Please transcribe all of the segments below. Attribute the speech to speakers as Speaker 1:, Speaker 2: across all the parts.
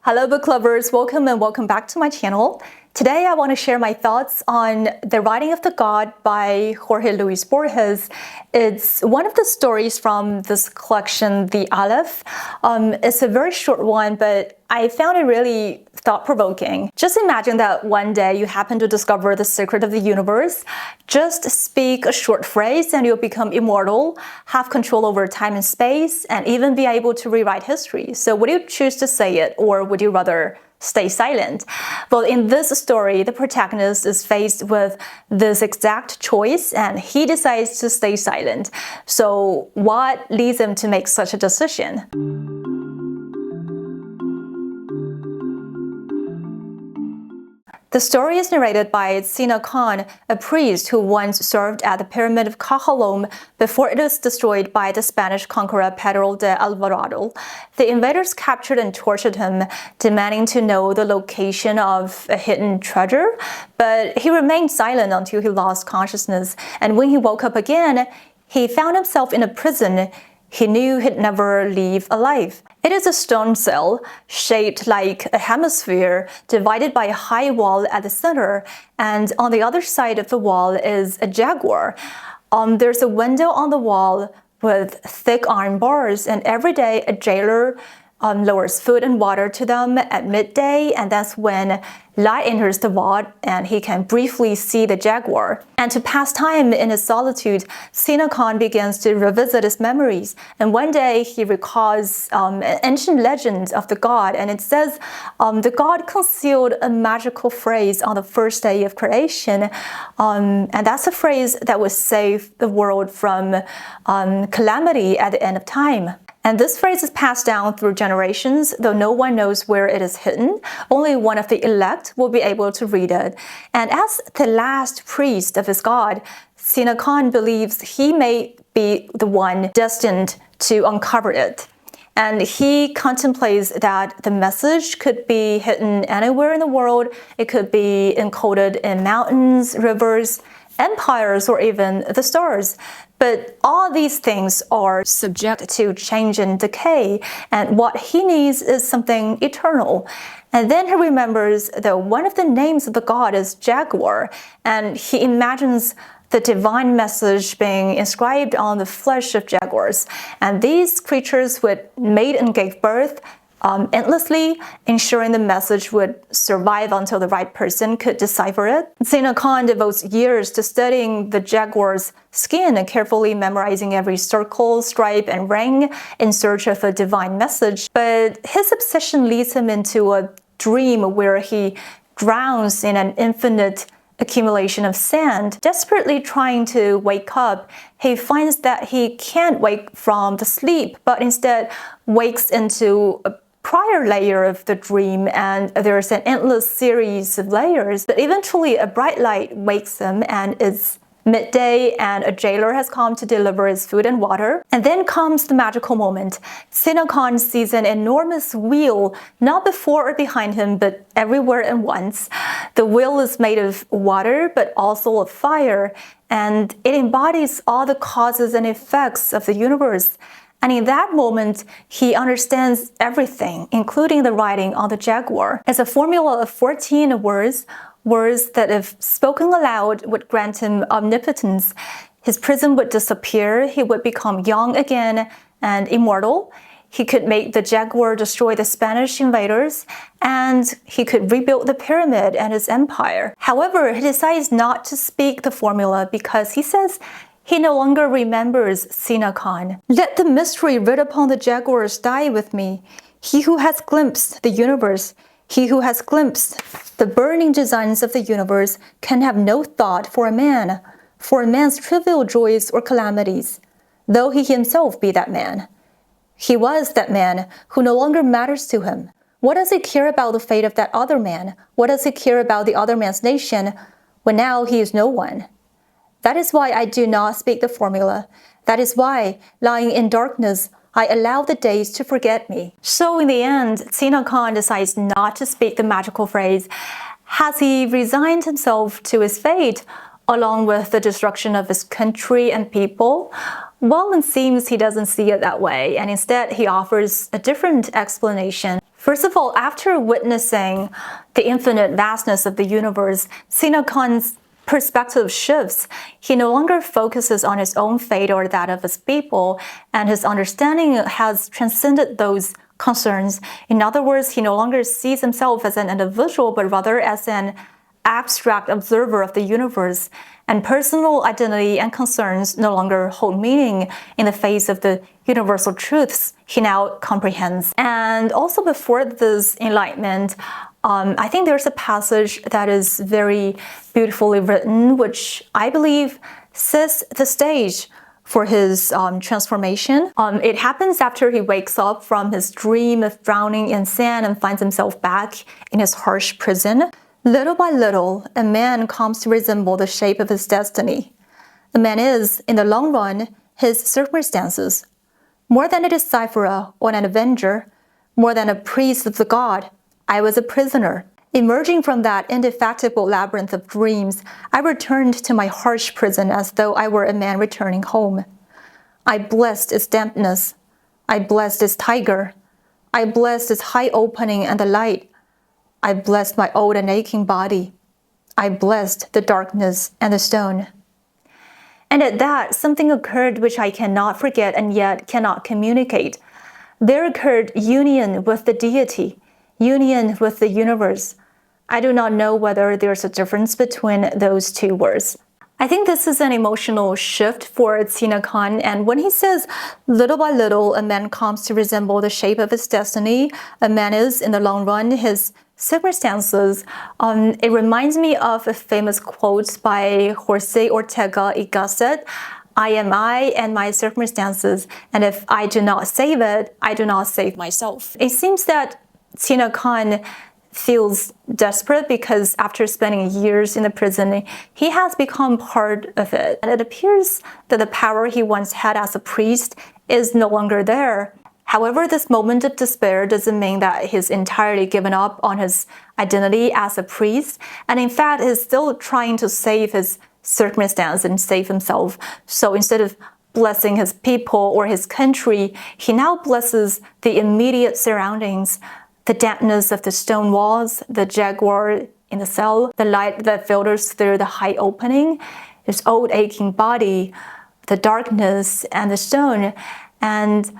Speaker 1: Hello book lovers, welcome back to my channel. Today I want to share my thoughts on The Writing of the God by Jorge Luis Borges. It's one of the stories from this collection, The Aleph. It's a very short one, but I found it really thought-provoking. Just imagine that one day you happen to discover the secret of the universe. Just speak a short phrase and you'll become immortal, have control over time and space, and even be able to rewrite history. So would you choose to say it, or would you rather stay silent? Well, in this story, the protagonist is faced with this exact choice and he decides to stay silent. So what leads him to make such a decision? The story is narrated by Tzinacán, a priest who once served at the Pyramid of Cajalom before it was destroyed by the Spanish conqueror Pedro de Alvarado. The invaders captured and tortured him, demanding to know the location of a hidden treasure, but he remained silent until he lost consciousness, and when he woke up again, he found himself in a prison he knew he'd never leave alive. It is a stone cell, shaped like a hemisphere, divided by a high wall at the center, and on the other side of the wall is a jaguar. There's a window on the wall with thick iron bars, and every day a jailer lowers food and water to them at midday, and that's when light enters the vault and he can briefly see the jaguar. And to pass time in his solitude, Tzinacán begins to revisit his memories, and one day he recalls an ancient legend of the god, and it says the god concealed a magical phrase on the first day of creation, and that's a phrase that would save the world from calamity at the end of time. And this phrase is passed down through generations, though no one knows where it is hidden. Only one of the elect will be able to read it. And as the last priest of his god, Tzinacán believes he may be the one destined to uncover it. And he contemplates that the message could be hidden anywhere in the world. It could be encoded in mountains, rivers, empires, or even the stars. But all these things are subject to change and decay, and what he needs is something eternal. And then he remembers that one of the names of the god is Jaguar, and he imagines the divine message being inscribed on the flesh of jaguars. And these creatures would mate and give birth endlessly, ensuring the message would survive until the right person could decipher it. Tzinacán devotes years to studying the jaguar's skin and carefully memorizing every circle, stripe, and ring in search of a divine message. But his obsession leads him into a dream where he drowns in an infinite accumulation of sand. Desperately trying to wake up, he finds that he can't wake from the sleep, but instead wakes into a prior layer of the dream, and there's an endless series of layers. But eventually a bright light wakes him, and it's midday and a jailer has come to deliver his food and water. And then comes the magical moment. Tzinacán sees an enormous wheel, not before or behind him, but everywhere at once. The wheel is made of water, but also of fire, and it embodies all the causes and effects of the universe. And in that moment, he understands everything, including the writing on the jaguar. It's a formula of 14 words that if spoken aloud would grant him omnipotence. His prison would disappear, he would become young again and immortal. He could make the jaguar destroy the Spanish invaders, and he could rebuild the pyramid and his empire. However, he decides not to speak the formula because he says he no longer remembers Tzinacán. Let the mystery writ upon the jaguars die with me. He who has glimpsed the universe, he who has glimpsed the burning designs of the universe can have no thought for a man's trivial joys or calamities, though he himself be that man. He was that man who no longer matters to him. What does he care about the fate of that other man? What does he care about the other man's nation when now he is no one? That is why I do not speak the formula. That is why, lying in darkness, I allow the days to forget me. So in the end, Tzinacán decides not to speak the magical phrase. Has he resigned himself to his fate, along with the destruction of his country and people? Well, it seems he doesn't see it that way, and instead he offers a different explanation. First of all, after witnessing the infinite vastness of the universe, Tzinacán's perspective shifts. He no longer focuses on his own fate or that of his people, and his understanding has transcended those concerns. In other words, he no longer sees himself as an individual, but rather as an abstract observer of the universe, and personal identity and concerns no longer hold meaning in the face of the universal truths he now comprehends. And also before this enlightenment, I think there's a passage that is very beautifully written, which I believe sets the stage for his transformation. It happens after he wakes up from his dream of drowning in sand and finds himself back in his harsh prison. Little by little, a man comes to resemble the shape of his destiny. A man is, in the long run, his circumstances. More than a decipherer or an avenger, more than a priest of the god, I was a prisoner. Emerging from that indefatigable labyrinth of dreams, I returned to my harsh prison as though I were a man returning home. I blessed its dampness. I blessed its tiger. I blessed its high opening and the light. I blessed my old and aching body. I blessed the darkness and the stone. And at that, something occurred which I cannot forget and yet cannot communicate. There occurred union with the deity, union with the universe. I do not know whether there's a difference between those two words. I think this is an emotional shift for Tzinacán, and when he says, little by little, a man comes to resemble the shape of his destiny, a man is, in the long run, his circumstances, it reminds me of a famous quote by Jorge Ortega y Gasset, I am I and my circumstances, and if I do not save it, I do not save myself. It seems that Tzinacán feels desperate because after spending years in the prison, he has become part of it. And it appears that the power he once had as a priest is no longer there. However, this moment of despair doesn't mean that he's entirely given up on his identity as a priest, and in fact, he's still trying to save his circumstance and save himself. So instead of blessing his people or his country, he now blesses the immediate surroundings, the dampness of the stone walls, the jaguar in the cell, the light that filters through the high opening, his old aching body, the darkness and the stone. And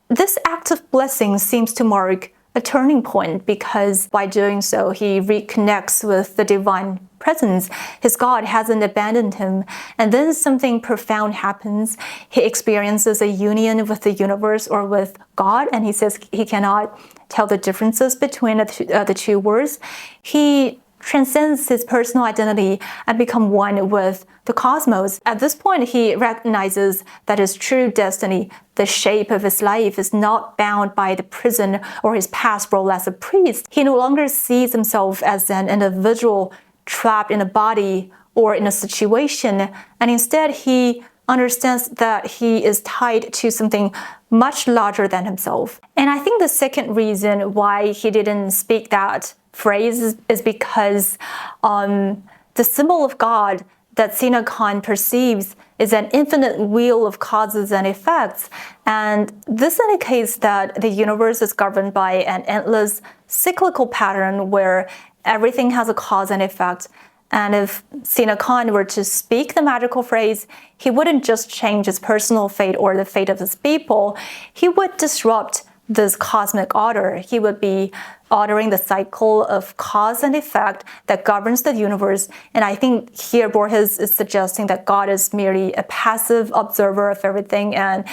Speaker 1: this act of blessing seems to mark a turning point because by doing so, he reconnects with the divine presence. His God hasn't abandoned him. And then something profound happens. He experiences a union with the universe or with God, and he says he cannot tell the differences between the two words. He transcends his personal identity and become one with the cosmos. At this point, he recognizes that his true destiny, the shape of his life, is not bound by the prison or his past role as a priest. He no longer sees himself as an individual trapped in a body or in a situation, and instead he understands that he is tied to something much larger than himself. And I think the second reason why he didn't speak that phrase is because the symbol of God that Tzinacán perceives is an infinite wheel of causes and effects. And this indicates that the universe is governed by an endless cyclical pattern where everything has a cause and effect. And if Tzinacán were to speak the magical phrase, he wouldn't just change his personal fate or the fate of his people, he would disrupt this cosmic order. He would be ordering the cycle of cause and effect that governs the universe. And I think here Borges is suggesting that God is merely a passive observer of everything, and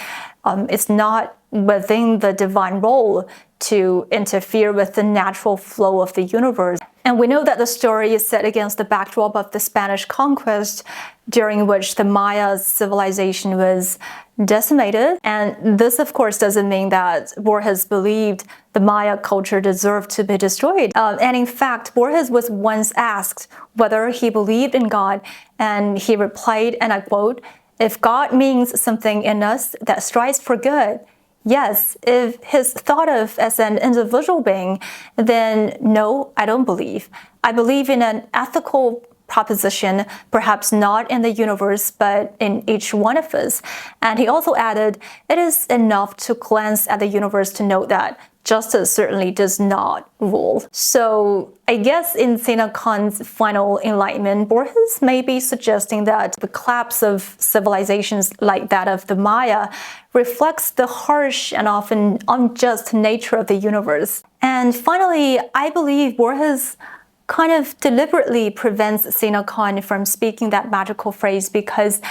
Speaker 1: it's not within the divine role to interfere with the natural flow of the universe. And we know that the story is set against the backdrop of the Spanish conquest, during which the Maya civilization was decimated. And this, of course, doesn't mean that Borges believed the Maya culture deserved to be destroyed. And in fact, Borges was once asked whether he believed in God, and he replied, and I quote, "If God means something in us that strives for good, yes. If he's thought of as an individual being, then no, I don't believe. I believe in an ethical proposition, perhaps not in the universe, but in each one of us." And he also added, "It is enough to glance at the universe to note that justice certainly does not rule. So I guess in Tzinacán's final enlightenment, Borges may be suggesting that the collapse of civilizations like that of the Maya reflects the harsh and often unjust nature of the universe. And finally, I believe Borges kind of deliberately prevents Tzinacán from speaking that magical phrase because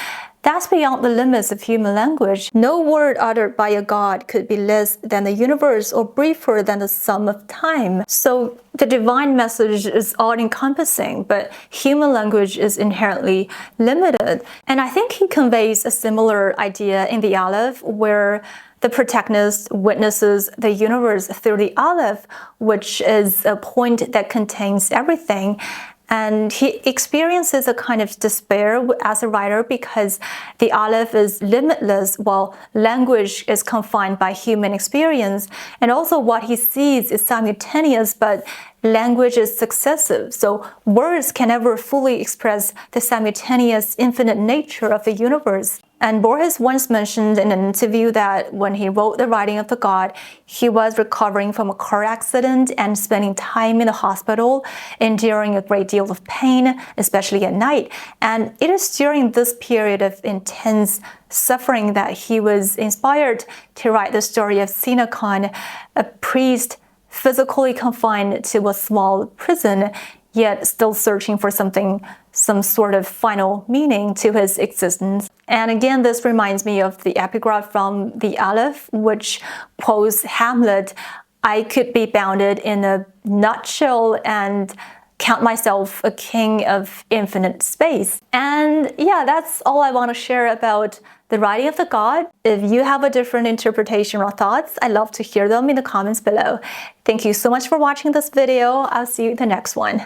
Speaker 1: that's beyond the limits of human language. No word uttered by a god could be less than the universe or briefer than the sum of time. So the divine message is all-encompassing, but human language is inherently limited. And I think he conveys a similar idea in the Aleph, where the protagonist witnesses the universe through the Aleph, which is a point that contains everything. And he experiences a kind of despair as a writer because the Aleph is limitless while language is confined by human experience. And also what he sees is simultaneous, but language is successive. So words can never fully express the simultaneous infinite nature of the universe. And Borges once mentioned in an interview that when he wrote The Writing of the God, he was recovering from a car accident and spending time in the hospital, enduring a great deal of pain, especially at night. And it is during this period of intense suffering that he was inspired to write the story of Tzinacán, a priest physically confined to a small prison, yet still searching for some sort of final meaning to his existence. And again, this reminds me of the epigraph from the Aleph, which quotes Hamlet, "I could be bounded in a nutshell and count myself a king of infinite space." And yeah, that's all I want to share about The Writing of the God. If you have a different interpretation or thoughts, I'd love to hear them in the comments below. Thank you so much for watching this video. I'll see you in the next one.